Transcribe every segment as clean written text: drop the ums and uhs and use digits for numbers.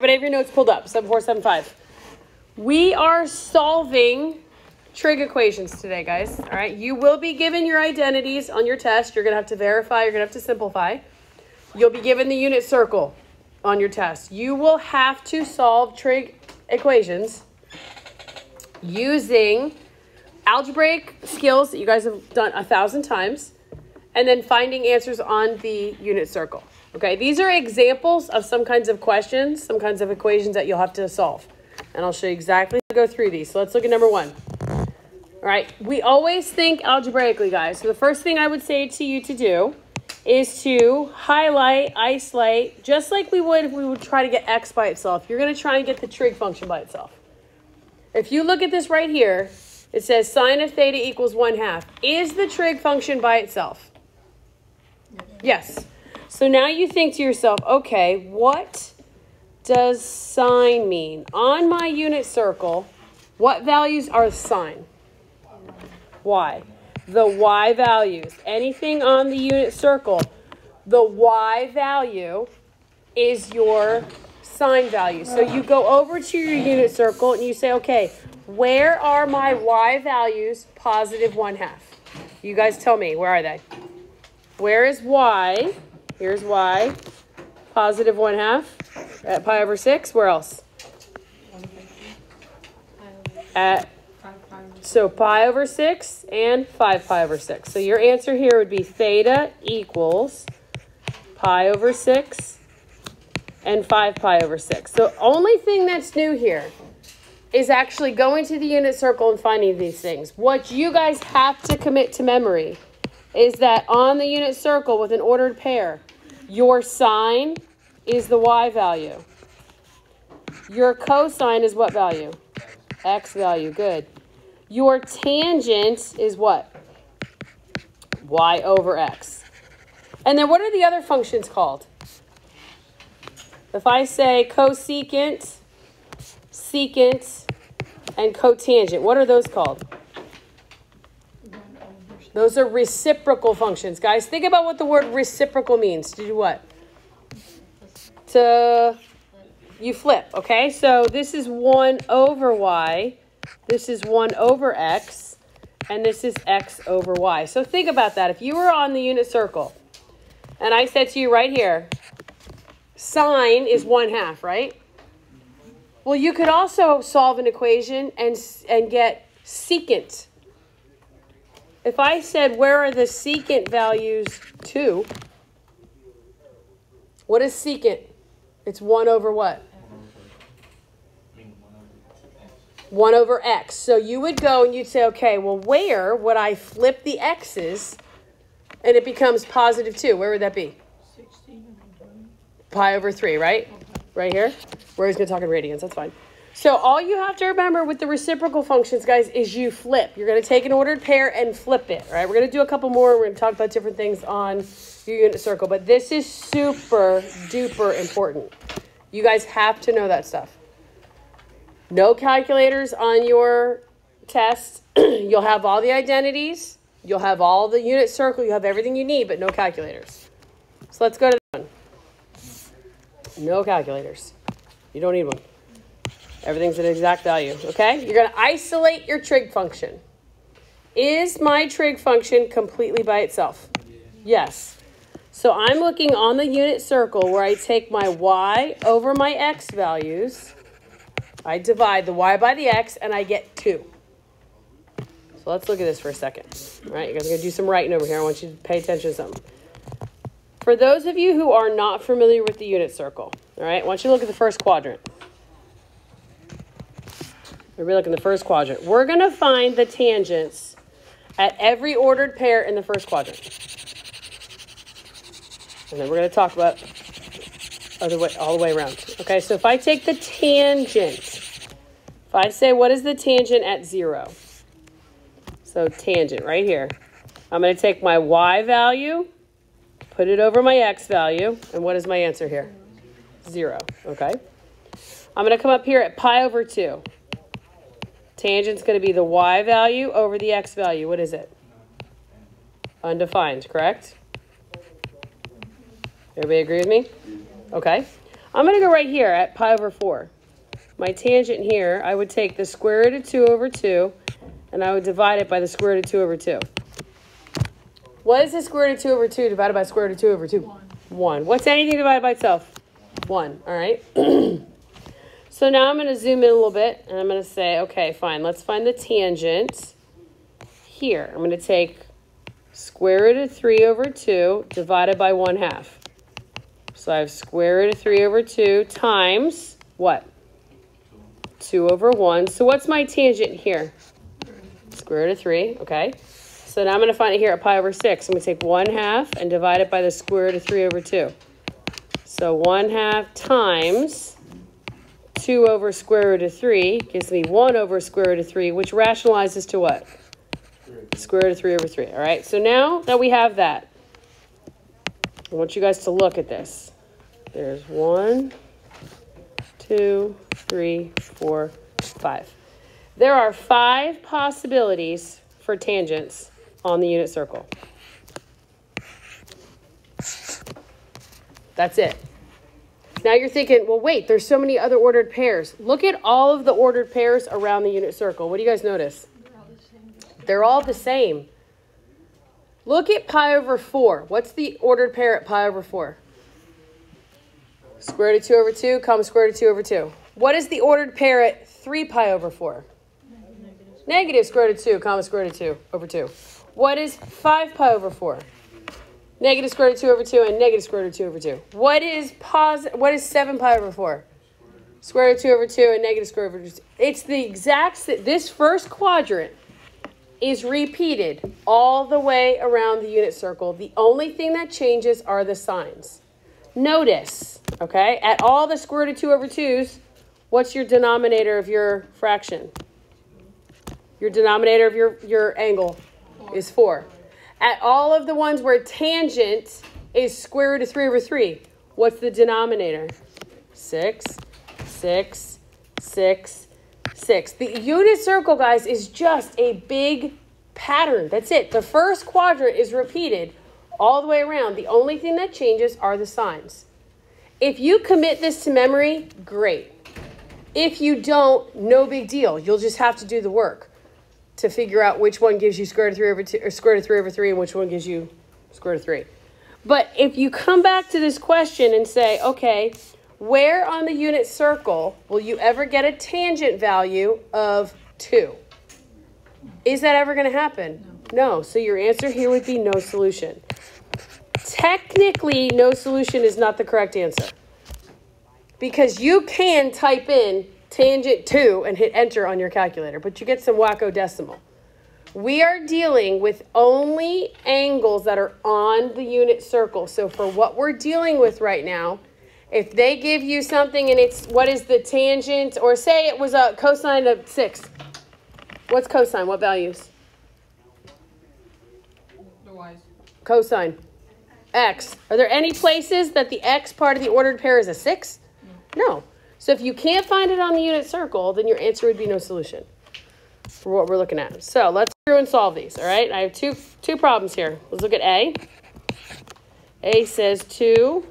Everybody have your notes pulled up, 7475. We are solving trig equations today, guys. All right, you will be given your identities on your test. You're going to have to verify. You're going to have to simplify. You'll be given the unit circle on your test. You will have to solve trig equations using algebraic skills that you guys have done 1,000 times, and then finding answers on the unit circle. Okay, these are examples of some kinds of questions, some kinds of equations that you'll have to solve. And I'll show you exactly how to go through these. So let's look at number 1. All right, we always think algebraically, guys. So the first thing I would say to you to do is to highlight, isolate, just like we would if we would try to get x by itself. You're going to try and get the trig function by itself. If you look at this right here, it says sine of theta equals 1/2. Is the trig function by itself? Yes. So now you think to yourself, okay, what does sine mean? On my unit circle, what values are sine? Y. The y values. Anything on the unit circle, the y value is your sine value. So you go over to your unit circle and you say, okay, where are my y values positive 1/2? You guys tell me, where are they? Where is y? Here's y, positive 1/2 at pi over 6. Where else? So pi over 6 and 5 pi over 6. So your answer here would be theta equals pi over 6 and 5 pi over 6. So only thing that's new here is actually going to the unit circle and finding these things. What you guys have to commit to memory is that on the unit circle with an ordered pair, your sine is the y value. Your cosine is what value? X value, good. Your tangent is what? Y over x. And then what are the other functions called? If I say cosecant, secant, and cotangent, what are those called? Those are reciprocal functions. Guys, think about what the word reciprocal means. To do what? You flip, okay? So this is 1 over y. This is 1 over x. And this is x over y. So think about that. If you were on the unit circle, and I said to you right here, sine is 1/2, right? Well, you could also solve an equation and get secant. If I said, where are the secant values 2? What is secant? It's 1 over what? 1 over x. So you would go and you'd say, okay, well, where would I flip the x's and it becomes positive 2? Where would that be? 16. Pi over 3, right? Right here? We're always going to talk in radians. That's fine. So all you have to remember with the reciprocal functions, guys, is you flip. You're going to take an ordered pair and flip it, right? We're going to do a couple more. We're going to talk about different things on your unit circle. But this is super duper important. You guys have to know that stuff. No calculators on your test. You'll have all the identities. You'll have all the unit circle. You'll have everything you need, but no calculators. So let's go to that one. No calculators. You don't need one. Everything's an exact value, okay? You're going to isolate your trig function. Is my trig function completely by itself? Yes. So I'm looking on the unit circle where I take my y over my x values. I divide the y by the x, and I get 2. So let's look at this for a second. All right, you guys are going to do some writing over here. I want you to pay attention to something. For those of you who are not familiar with the unit circle, all right, I want you to look at the first quadrant. Everybody look in the first quadrant. We're going to find the tangents at every ordered pair in the first quadrant. And then we're going to talk about all the way around. Okay, so if I take the tangent, if I say, what is the tangent at 0? So tangent right here. I'm going to take my y value, put it over my x value, and what is my answer here? 0, okay? I'm going to come up here at pi over 2. Tangent's going to be the y value over the x value. What is it? Undefined, correct? Everybody agree with me? Okay. I'm going to go right here at pi over 4. My tangent here, I would take the square root of 2 over 2, and I would divide it by the square root of 2 over 2. What is the square root of 2 over 2 divided by the square root of 2 over 2? 1. What's anything divided by itself? 1. All right. So now I'm going to zoom in a little bit, and I'm going to say, okay, fine. Let's find the tangent here. I'm going to take square root of 3 over 2 divided by 1/2. So I have square root of 3 over 2 times what? 2 over 1. So what's my tangent here? Square root of 3, okay. So now I'm going to find it here at pi over 6. I'm going to take 1/2 and divide it by the square root of 3 over 2. So 1/2 times 2 over square root of 3 gives me 1 over square root of 3, which rationalizes to what? Square root of 3 over 3. All right, so now that we have that, I want you guys to look at this. There's 1, 2, 3, 4, 5. There are 5 possibilities for tangents on the unit circle. That's it. Now you're thinking, well, wait, there's so many other ordered pairs. Look at all of the ordered pairs around the unit circle. What do you guys notice? They're all the same. Look at pi over 4. What's the ordered pair at pi over 4? Square root of 2 over 2, comma square root of 2 over 2. What is the ordered pair at 3 pi over 4? Negative square root of 2, comma square root of 2 over 2. What is 5 pi over 4? Negative square root of 2 over 2 and negative square root of 2 over 2. What is 7 pi over 4? Square root of 2 over 2 and negative square root of 2. It's the exact, this first quadrant is repeated all the way around the unit circle. The only thing that changes are the signs. Notice, okay, at all the square root of 2 over 2's, what's your denominator of your fraction? Your denominator of your angle is 4. At all of the ones where tangent is square root of 3 over 3, what's the denominator? 6, 6, 6, 6. The unit circle, guys, is just a big pattern. That's it. The first quadrant is repeated all the way around. The only thing that changes are the signs. If you commit this to memory, great. If you don't, no big deal. You'll just have to do the work to figure out which one gives you square root of 3 over 2 or square root of 3 over 3 and which one gives you square root of 3. But if you come back to this question and say, okay, where on the unit circle will you ever get a tangent value of 2? Is that ever going to happen? No. So your answer here would be no solution. Technically, no solution is not the correct answer, because you can type in tangent 2 and hit enter on your calculator, but you get some wacko decimal. We are dealing with only angles that are on the unit circle. So for what we're dealing with right now, if they give you something and it's what is the tangent, or say it was a cosine of 6. What's cosine? What values? The y's. Cosine. X. Are there any places that the x part of the ordered pair is a 6? No. So if you can't find it on the unit circle, then your answer would be no solution for what we're looking at. So let's go through and solve these, all right? I have two problems here. Let's look at A. A says 2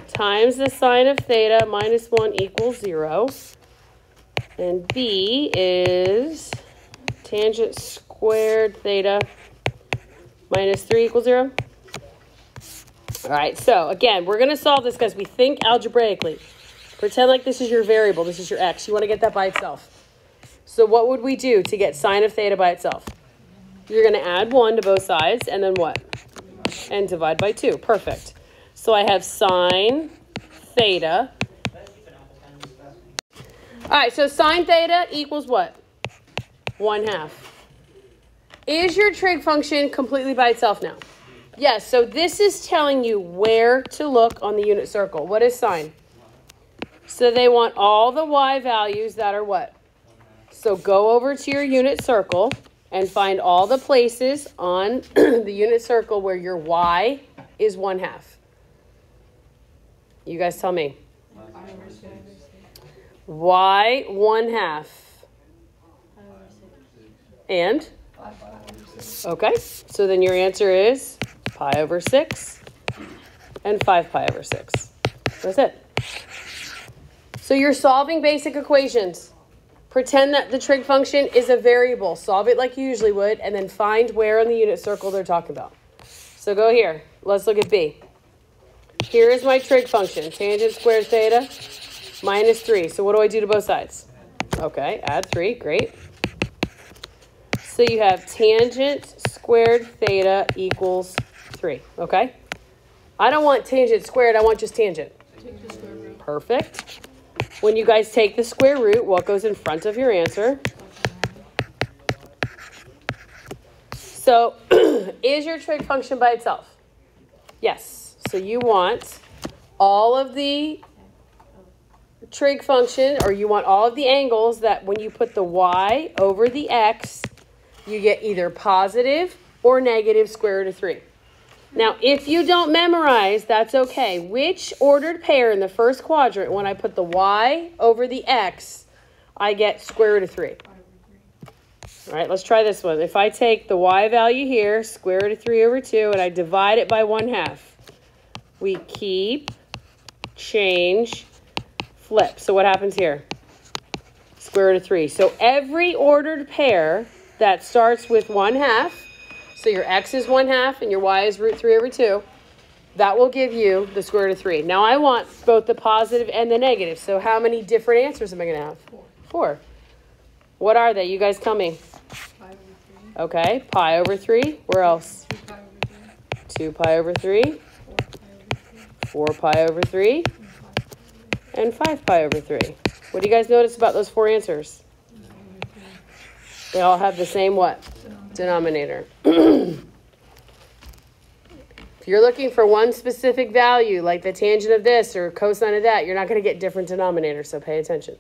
times the sine of theta minus 1 equals 0. And B is tangent squared theta minus 3 equals 0. All right, so again, we're going to solve this because we think algebraically. Pretend like this is your variable. This is your x. You want to get that by itself. So what would we do to get sine of theta by itself? You're going to add 1 to both sides, and then what? And divide by 2. Perfect. So I have sine theta. All right, so sine theta equals what? 1/2. Is your trig function completely by itself now? Yes, so this is telling you where to look on the unit circle. What is sine? So they want all the y values that are what? So go over to your unit circle and find all the places on the unit circle where your y is 1/2. You guys tell me. Y 1/2. And? Okay, so then your answer is pi over 6 and 5 pi over 6. That's it. So you're solving basic equations. Pretend that the trig function is a variable. Solve it like you usually would, and then find where in the unit circle they're talking about. So go here. Let's look at B. Here is my trig function. Tangent squared theta minus 3. So what do I do to both sides? Okay, add 3. Great. So you have tangent squared theta equals 3. Okay? I don't want tangent squared. I want just tangent. Take the square root. Perfect. When you guys take the square root, what goes in front of your answer? So is your trig function by itself? Yes. So you want all of the trig function, or you want all of the angles that when you put the y over the x, you get either positive or negative square root of 3. Now, if you don't memorize, that's okay. Which ordered pair in the first quadrant, when I put the y over the x, I get square root of 3? All right, let's try this one. If I take the y value here, square root of 3 over 2, and I divide it by 1/2, we keep, change, flip. So what happens here? Square root of 3. So every ordered pair that starts with 1/2, so your x is 1/2 and your y is root 3 over 2, that will give you the square root of 3. Now I want both the positive and the negative. So how many different answers am I going to have? 4. What are they? You guys tell me. Pi over 3. Okay, pi over 3. Where else? 2 pi over 3. 2 pi over 3. 4 pi over 3. And 5 pi over 3. What do you guys notice about those 4 answers? They all have the same what? Denominator. If you're looking for one specific value, like the tangent of this or cosine of that, you're not going to get different denominators, so pay attention.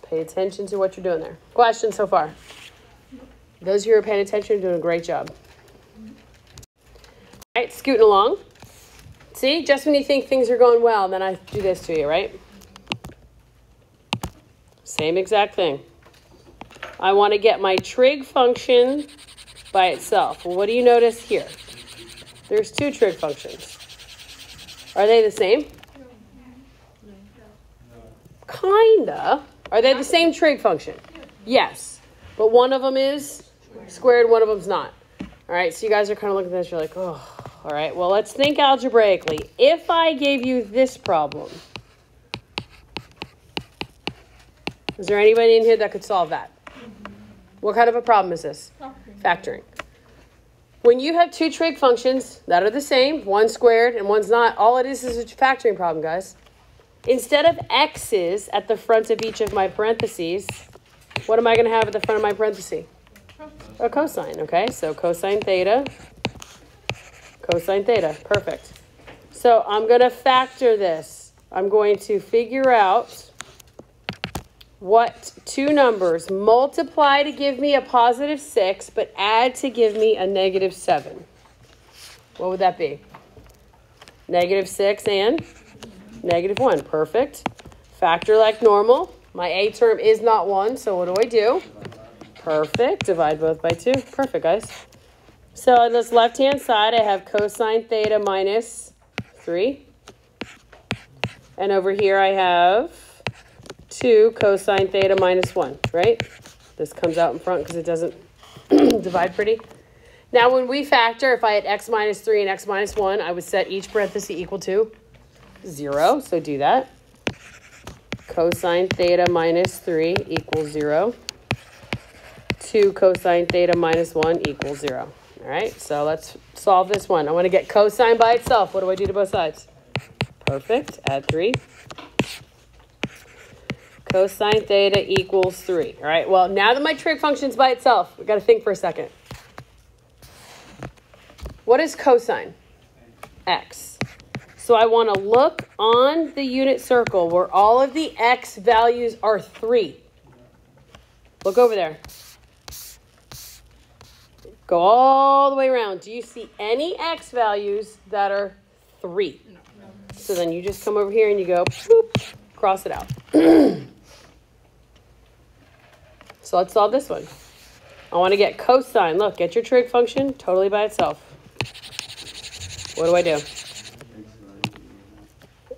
Pay attention to what you're doing there. Questions so far? Those of you who are paying attention are doing a great job. All right, scooting along. See, just when you think things are going well, then I do this to you, right? Same exact thing. I want to get my trig function by itself. Well, what do you notice here? There's 2 trig functions. Are they the same? Kinda. Are they the same trig function? Yes. But one of them is squared, one of them's not. All right, so you guys are kind of looking at this, you're like, oh, all right, well, let's think algebraically. If I gave you this problem, is there anybody in here that could solve that? What kind of a problem is this? Factoring. When you have 2 trig functions that are the same, one squared and one's not, all it is a factoring problem, guys. Instead of x's at the front of each of my parentheses, what am I going to have at the front of my parenthesis? A cosine, okay? So cosine theta. Perfect. So I'm going to factor this. I'm going to figure out what 2 numbers multiply to give me a positive 6, but add to give me a negative 7. What would that be? Negative 6 and negative 1. Perfect. Factor like normal. My a term is not 1, so what do? Perfect. Divide both by 2. Perfect, guys. So on this left-hand side, I have cosine theta minus 3. And over here, I have 2 cosine theta minus 1, right? This comes out in front because it doesn't divide pretty. Now, when we factor, if I had x minus 3 and x minus 1, I would set each parenthesis equal to 0. So do that. Cosine theta minus 3 equals 0. 2 cosine theta minus 1 equals 0. All right, so let's solve this one. I want to get cosine by itself. What do I do to both sides? Perfect. Add 3. Cosine theta equals 3. All right, well, now that my trig function's by itself, we've got to think for a second. What is cosine? X. So I want to look on the unit circle where all of the x values are 3. Look over there. Go all the way around. Do you see any x values that are 3? No. So then you just come over here and you go, boop, cross it out. So let's solve this one. I want to get cosine. Look, get your trig function totally by itself. What do?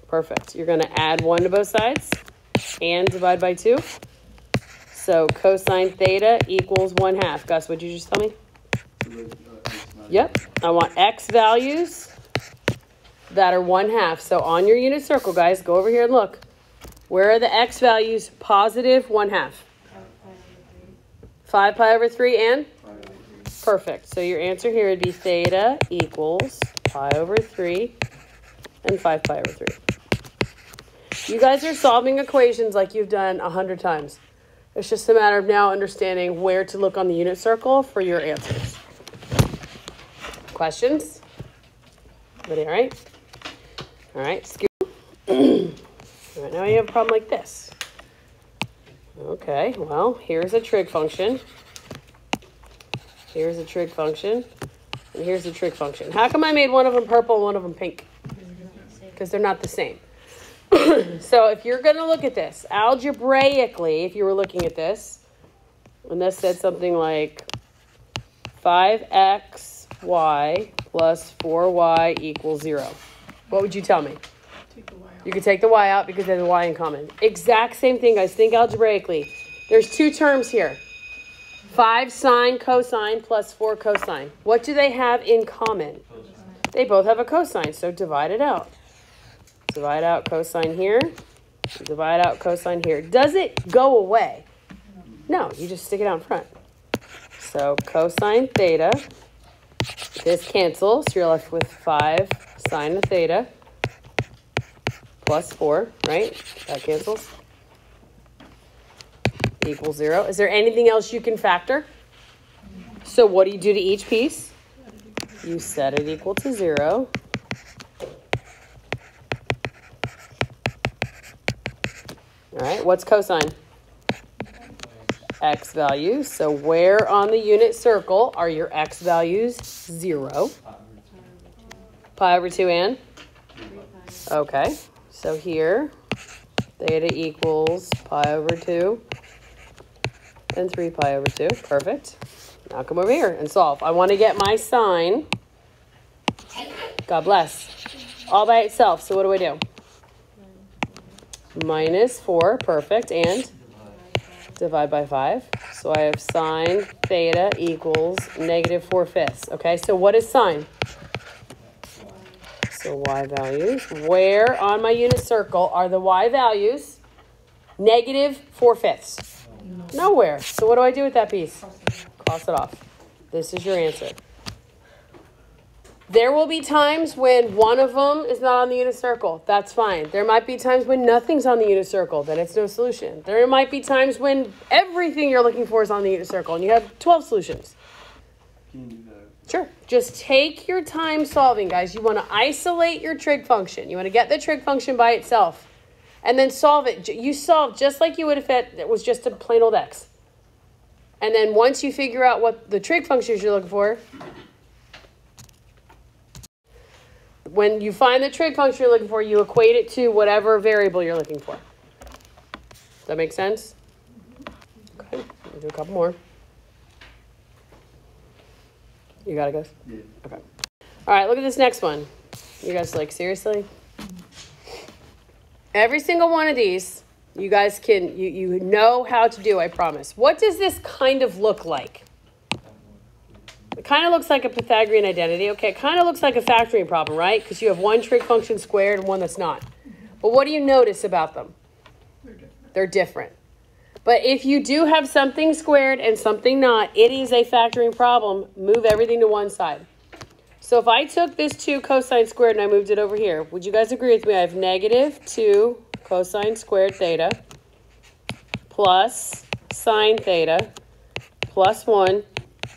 Perfect. You're going to add 1 to both sides and divide by 2. So cosine theta equals 1/2. Gus, what did you just tell me? Yep. I want x values that are 1/2. So on your unit circle, guys, go over here and look. Where are the x values? Positive 1/2. 5 pi over 3 and? Perfect. So your answer here would be theta equals pi over 3 and 5 pi over 3. You guys are solving equations like you've done 100 times. It's just a matter of now understanding where to look on the unit circle for your answers. Questions? Everybody all right? All right, scoop. All right, now you have a problem like this. Okay, well, here's a trig function. Here's a trig function. And here's a trig function. How come I made one of them purple and one of them pink? Because they're not the same. So if you're going to look at this, algebraically, if you were looking at this, and this said something like 5xy plus 4y equals 0, what would you tell me? Take the y out. You could take the y out because they have the y in common. Exact same thing, guys. Think algebraically. There's 2 terms here. 5 sine cosine plus 4 cosine. What do they have in common? They both have a cosine, so divide it out. Divide out cosine here. Divide out cosine here. Does it go away? No, you just stick it out in front. So cosine theta. This cancels, so you're left with 5 sine of theta plus 4, right? That cancels. Equals 0. Is there anything else you can factor? So what do you do to each piece? You set it equal to 0. All right, what's cosine? X values. So where on the unit circle are your x values? 0. Pi over 2 and? Okay, so here, theta equals pi over 2 and 3 pi over 2. Perfect. Now come over here and solve. I want to get my sine, God bless, all by itself. So what do I do? Minus 4, perfect, and divide by 5. So I have sine theta equals negative 4/5. Okay, so what is sine? So y values. Where on my unit circle are the y values? Negative 4/5. Nowhere. So what do I do with that piece? Cross it off. This is your answer. There will be times when one of them is not on the unit circle. That's fine. There might be times when nothing's on the unit circle. Then it's no solution. There might be times when everything you're looking for is on the unit circle and you have 12 solutions. Can you do that? Sure. Just take your time solving, guys. You want to isolate your trig function. You want to get the trig function by itself and then solve it. You solve just like you would if it was just a plain old x. And then once you figure out what the trig functions you're looking for, when you find the trig function you're looking for, you equate it to whatever variable you're looking for. Does that make sense? Okay, we'll do a couple more. You got it, guys? Yeah. Okay. All right, look at this next one. You guys like, seriously? Every single one of these, you guys can, you know how to do, I promise. What does this kind of look like? It kind of looks like a Pythagorean identity. Okay, it kind of looks like a factoring problem, right? Because you have one trig function squared and one that's not. But what do you notice about them? They're different. But if you do have something squared and something not, it is a factoring problem. Move everything to one side. So if I took this 2 cosine squared and I moved it over here, would you guys agree with me? I have negative 2 cosine squared theta plus sine theta plus 1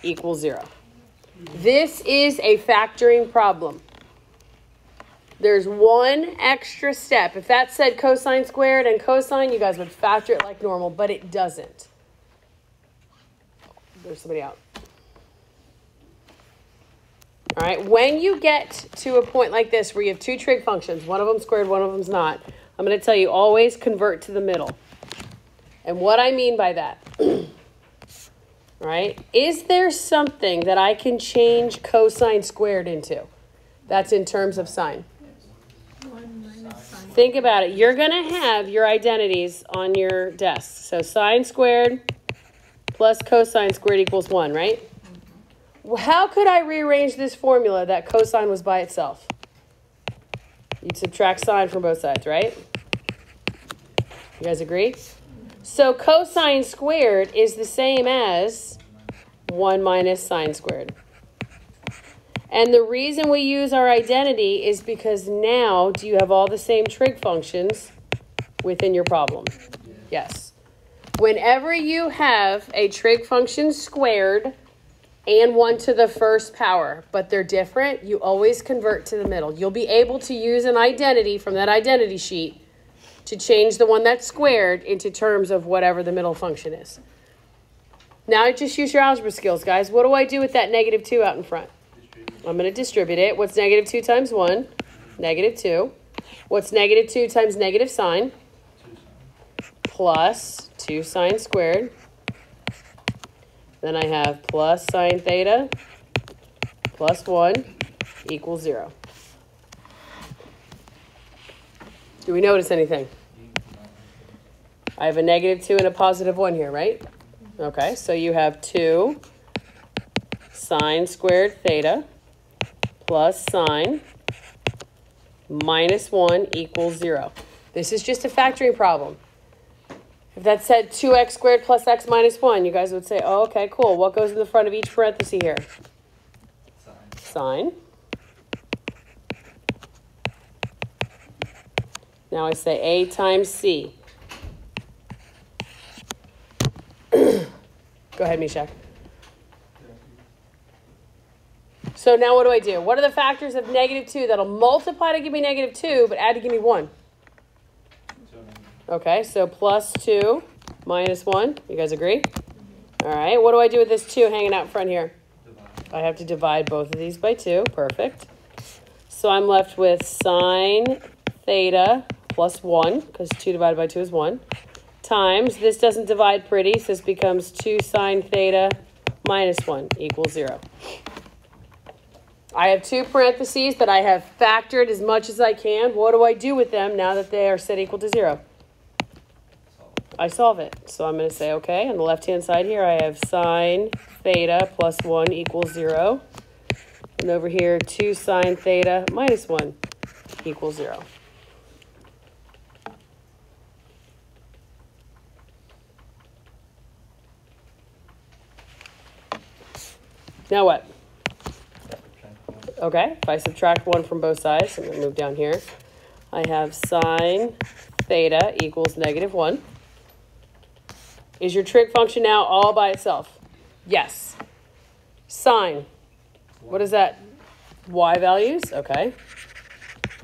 equals 0. This is a factoring problem. There's one extra step. If that said cosine squared and cosine, you guys would factor it like normal, but it doesn't. There's somebody out. All right, when you get to a point like this where you have 2 trig functions, one of them squared, one of them's not, I'm going to tell you always convert to the middle. And what I mean by that, right, is there something that I can change cosine squared into? That's in terms of sine. 1 minus sine Think about it. You're going to have your identities on your desk. So sine squared plus cosine squared equals 1, right? Well, how could I rearrange this formula that cosine was by itself? You'd subtract sine from both sides, right? You guys agree? So cosine squared is the same as 1 minus sine squared. And the reason we use our identity is because now do you have all the same trig functions within your problem? Yes. Whenever you have a trig function squared and 1 to the first power, but they're different, you always convert to the middle. You'll be able to use an identity from that identity sheet to change the one that's squared into terms of whatever the middle function is. Now just use your algebra skills, guys. What do I do with that negative 2 out in front? I'm going to distribute it. What's negative 2 times 1? Negative 2. What's negative 2 times negative sine? Plus 2 sine squared. Then I have plus sine theta plus 1 equals 0. Do we notice anything? I have a negative 2 and a positive 1 here, right? Okay, so you have 2 sine squared theta plus sine minus 1 equals 0. This is just a factoring problem. If that said 2x squared plus x minus 1, you guys would say, oh, okay, cool. What goes in the front of each parenthesis here? Sine. Now I say a times c. Go ahead, Mishak. So now what do I do? What are the factors of negative 2 that'll multiply to give me negative 2, but add to give me 1? Okay, so plus 2 minus 1. You guys agree? All right, what do I do with this 2 hanging out in front here? I have to divide both of these by 2. Perfect. So I'm left with sine theta plus 1, because 2 divided by 2 is 1, times, this doesn't divide pretty, so this becomes 2 sine theta minus 1 equals 0. I have 2 parentheses that I have factored as much as I can. What do I do with them now that they are set equal to 0? I solve it. So I'm going to say, okay, on the left-hand side here, I have sine theta plus 1 equals 0. And over here, 2 sine theta minus 1 equals 0. Now what? Okay, if I subtract 1 from both sides, I'm going to move down here. I have sine theta equals negative 1. Is your trig function now all by itself? Yes. Sine. What is that? Y values? Okay.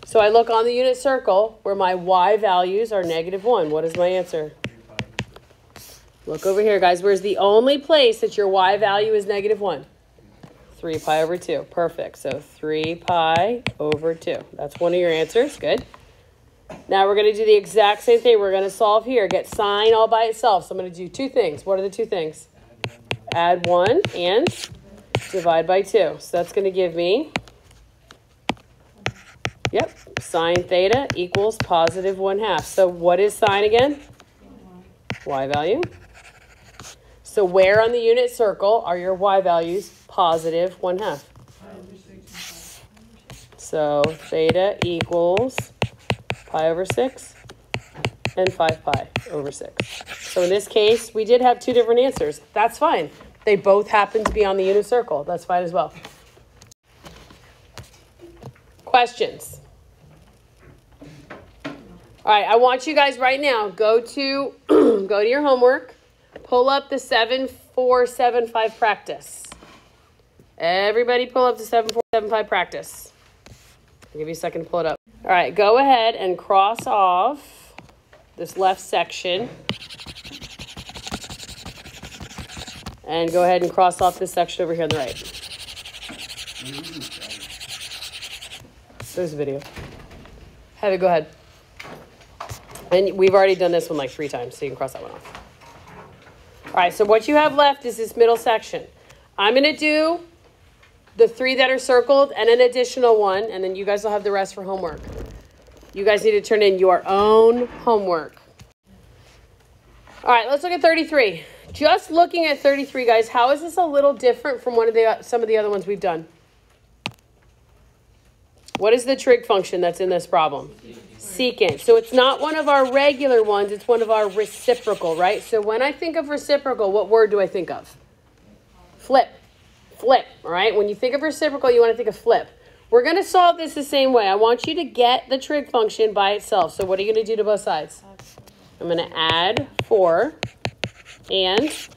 So I look on the unit circle where my y values are negative 1. What is my answer? Look over here, guys. Where's the only place that your y value is negative 1? 3 pi over 2. Perfect. So 3 pi over 2. That's one of your answers. Good. Now we're going to do the exact same thing. We're going to solve here. Get sine all by itself. So I'm going to do 2 things. What are the 2 things? Add 1 and divide by 2. So that's going to give me, yep, sine theta equals positive 1/2. So what is sine again? Y value. So where on the unit circle are your y values positive 1/2? So theta equals pi over 6 and 5 pi over 6. So in this case, we did have 2 different answers. That's fine. They both happen to be on the unit circle. That's fine as well. Questions? All right, I want you guys right now, go to your homework, pull up the 7475 practice. Everybody pull up the 7475 practice. I'll give you a second to pull it up. All right, go ahead and cross off this left section. And go ahead and cross off this section over here on the right. There's a video. Have it, go ahead. And we've already done this one like 3 times, so you can cross that one off. All right, so what you have left is this middle section. I'm going to do the 3 that are circled and an additional one, and then you guys will have the rest for homework. You guys need to turn in your own homework. All right, let's look at 33. Just looking at 33, guys, how is this a little different from some of the other ones we've done? What is the trig function that's in this problem? Secant. So it's not one of our regular ones, it's one of our reciprocal, right? So when I think of reciprocal, what word do I think of? Flip. Flip, all right? When you think of reciprocal, you want to think of flip. We're going to solve this the same way. I want you to get the trig function by itself. So what are you going to do to both sides? I'm going to add 4 and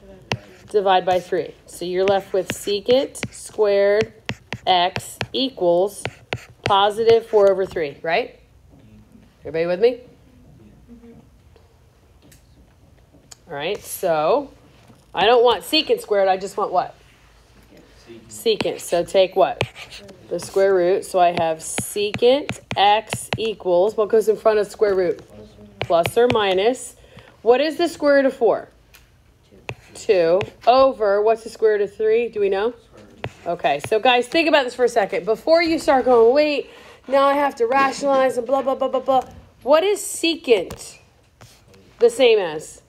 divide by 3. So you're left with secant squared x equals positive 4 over 3, right? Everybody with me? All right, so I don't want secant squared. I just want what? Secant. So take what? The square root. So I have secant x equals, what goes in front of square root? Plus or minus. What is the square root of 4? 2 over, what's the square root of 3? Do we know? Okay, so guys, think about this for a second. Before you start going, wait, now I have to rationalize and blah, blah, blah, blah, blah. What is secant the same as?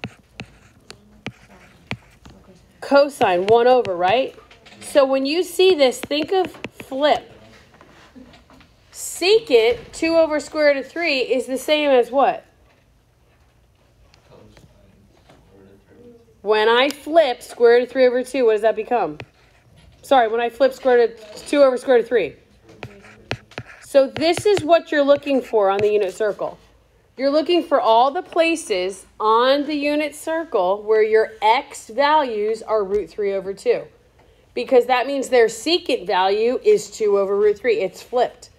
Cosine, 1 over, right? So when you see this, think of flip. Secant, 2 over square root of 3, is the same as what? When I flip square root of 3 over 2, what does that become? Sorry, when I flip square root of 2 over square root of 3. So this is what you're looking for on the unit circle. You're looking for all the places on the unit circle where your x values are root 3 over 2. Because that means their secant value is 2 over root 3. It's flipped.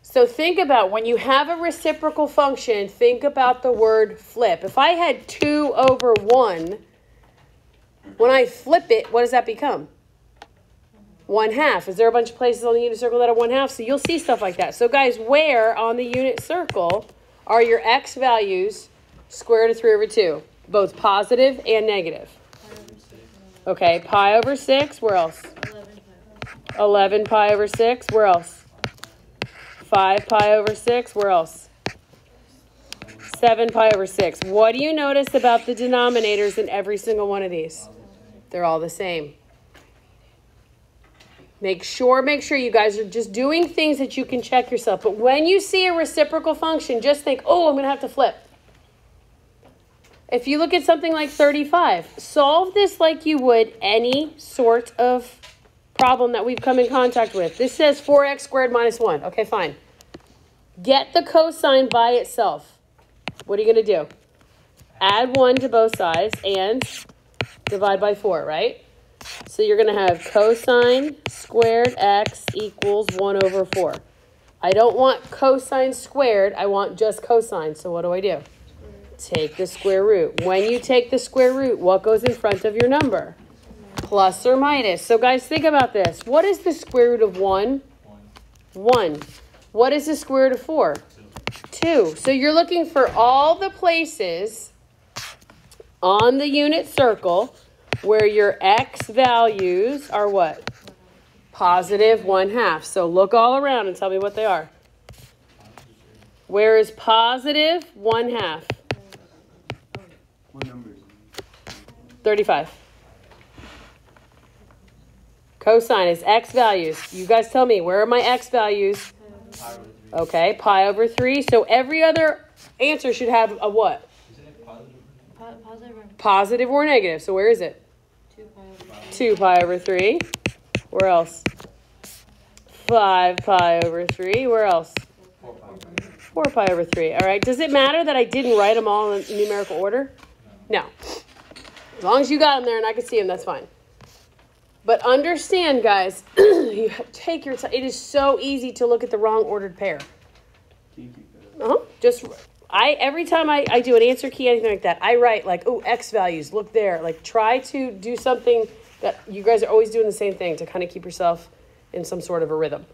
So think about when you have a reciprocal function, think about the word flip. If I had 2 over 1, when I flip it, what does that become? 1/2. Is there a bunch of places on the unit circle that are 1/2? So you'll see stuff like that. So guys, where on the unit circle are your x values square root of 3 over 2? Both positive and negative. Okay, pi over 6. Where else? 11 pi over 6. Where else? 5 pi over 6. Where else? 7 pi over 6. What do you notice about the denominators in every single one of these? They're all the same. Make sure you guys are just doing things that you can check yourself. But when you see a reciprocal function, just think, oh, I'm going to have to flip. If you look at something like 35, solve this like you would any sort of problem that we've come in contact with. This says 4x squared minus 1. Okay, fine. Get the cosine by itself. What are you going to do? Add 1 to both sides and divide by 4, right? So you're going to have cosine squared x equals 1 over 4. I don't want cosine squared. I want just cosine. So what do? Take the square root. When you take the square root, what goes in front of your number? Plus or minus. So guys, think about this. What is the square root of 1? 1. What is the square root of 4? 2. So you're looking for all the places on the unit circle where your x values are what? Positive 1/2. So look all around and tell me what they are. Where is positive 1/2? What number is it? 35. Cosine is x values. You guys tell me, where are my x values? Okay, pi over 3. So every other answer should have a what? Positive or negative. So where is it? 2 pi over 3. Where else? 5 pi over 3. Where else? 4 pi over 3. All right. Does it matter that I didn't write them all in numerical order? No. As long as you got them there and I could see them, that's fine. But understand, guys, you take your time. It is so easy to look at the wrong ordered pair. Every time I do an answer key, anything like that, I write like, oh, x values, look there. Like try to do something that you guys are always doing the same thing to kind of keep yourself in some sort of a rhythm.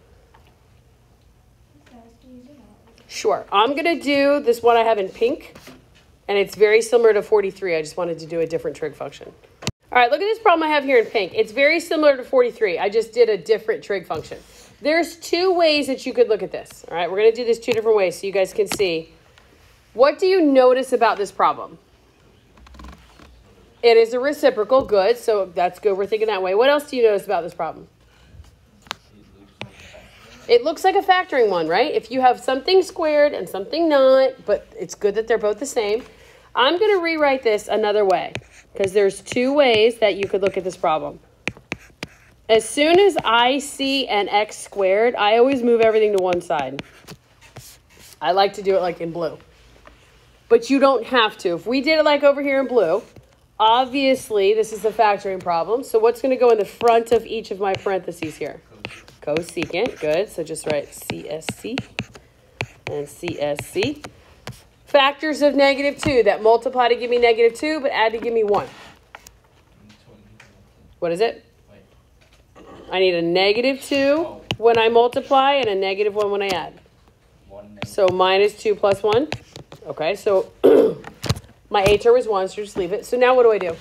Sure. I'm going to do this one I have in pink, and it's very similar to 43. I just wanted to do a different trig function. All right, look at this problem I have here in pink. It's very similar to 43. I just did a different trig function. There's two ways that you could look at this. All right, we're going to do this two different ways so you guys can see. What do you notice about this problem? It is a reciprocal. Good. So that's good. We're thinking that way. What else do you notice about this problem? It looks like a factoring one, right? If you have something squared and something not, but it's good that they're both the same. I'm going to rewrite this another way because there's two ways that you could look at this problem. As soon as I see an x squared, I always move everything to one side. I like to do it like in blue. But you don't have to. If we did it like over here in blue, obviously this is a factoring problem. So what's going to go in the front of each of my parentheses here? Cosecant. Good. So just write CSC and CSC. Factors of -2 that multiply to give me -2, but add to give me 1. What is it? I need a -2 when I multiply and a -1 when I add. So -2 plus 1. Okay, so my A term is 1, so just leave it. So now what do I do?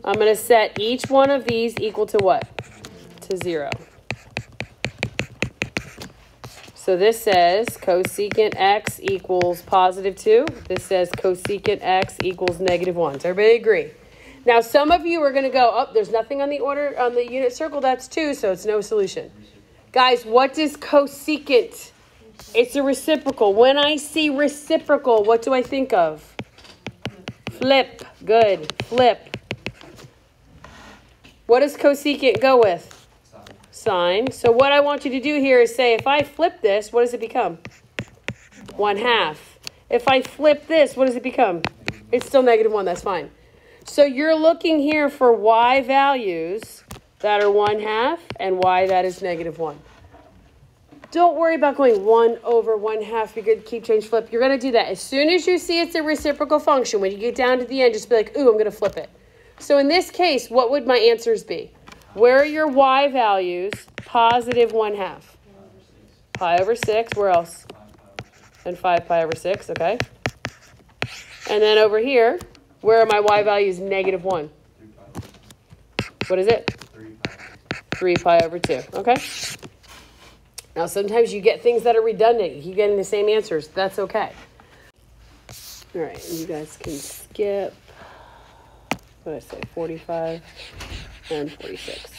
I'm going to set each one of these equal to what? To 0. So this says cosecant x equals +2. This says cosecant x equals -1. Does everybody agree? Now some of you are going to go, oh, there's nothing on the order on the unit circle. That's 2, so it's no solution. Guys, what is cosecant? It's a reciprocal. When I see reciprocal, what do I think of? Flip. Good. Flip. What does cosecant go with? Sine. So what I want you to do here is say, if I flip this, what does it become? 1/2. If I flip this, what does it become? It's still -1. That's fine. So you're looking here for y values that are 1/2 and y that is -1. Don't worry about going 1 over 1/2. Be good, keep, change, flip. You're going to do that. As soon as you see it's a reciprocal function, when you get down to the end, just be like, ooh, I'm going to flip it. So in this case, what would my answers be? Where are your y values? +1/2. Pi over 6. Where else? And 5 pi over 6. Okay. And then over here, where are my y values? -1. What is it? 3 pi over 2. Okay. Now, sometimes you get things that are redundant. You keep getting the same answers. That's okay. All right. You guys can skip, what did I say, 45 and 46.